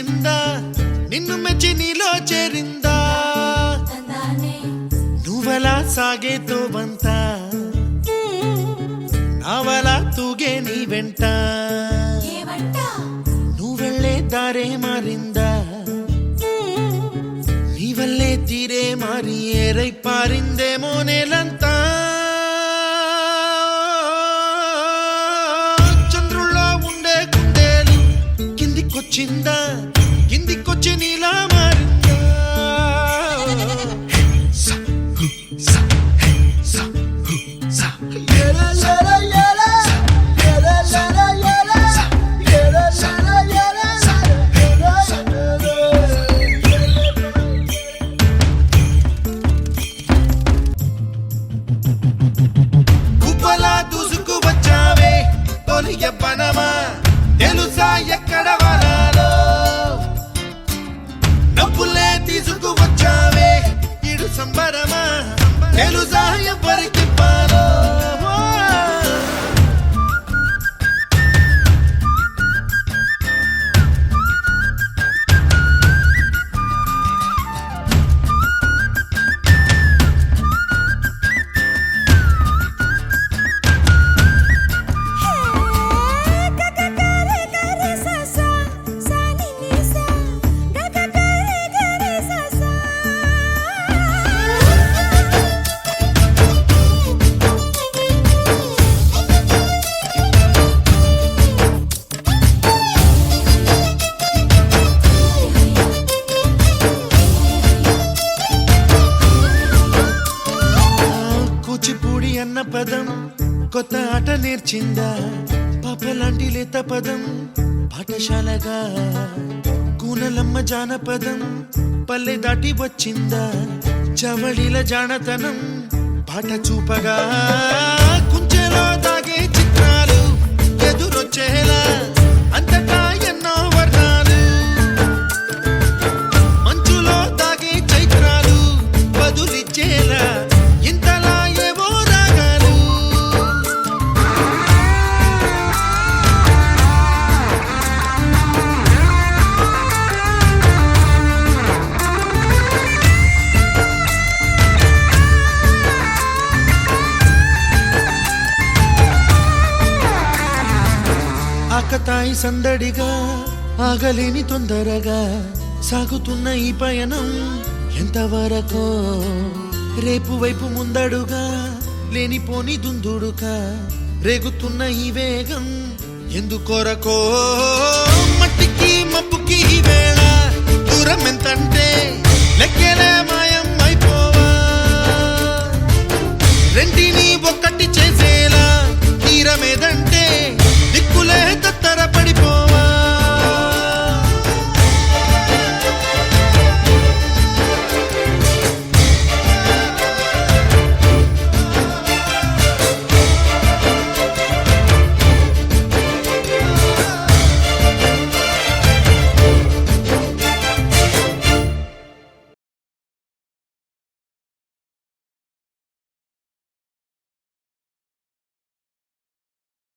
తెలిసిందా నిన్ను మెచ్చి నీలో చేరిందా నువ్వలా సాగేతో బంత నావలా తూగే నీ వెంట నువ్వెళ్ళే దారే మారిందా నీ వల్లే తీరే మారి ఏరై పారిందేమో నేలంతా చిందా కిందికొచ్చి నీలా మారిందా కుప్పలా దూసుకు వచ్చావే తొలి ఎవ్వనమా తెలుసా ఎక్కడ తీసుకువచ్చావే ఇడు సంబరమా తెలుసా ఎవరికి పాలో అన్న పదం కొత్త ఆట నేర్చిందా పాపలాంటి లేత పదం పాఠశాలగా కూనలమ్మ జానపదం పల్లె దాటి వచ్చిందా చవళిల జానతనం పాట చూపగా కుంచెలో దాగే చిత్రాలు ఎదురొచ్చేలా అంతటా ఎన్నో వర్ణాలు మంచులో దాగే చైత్రాలు బదులిచ్చేలా ఇంతలా ఆకతాయి సందడిగా ఆగలేని తొందరగా సాగుతున్న ఈ పయనం ఎంతవరకో రేపు వైపు ముందడుగా లేనిపోని దుందుడుగా రేగుతున్న ఈ వేగం ఎందుకొరకో మట్టికి మబ్బుకి ఈ వేళ దూరం ఎంతంటే లెక్కలే మాయం అయిపోవా రెంటిని ఒక్కటి చేసే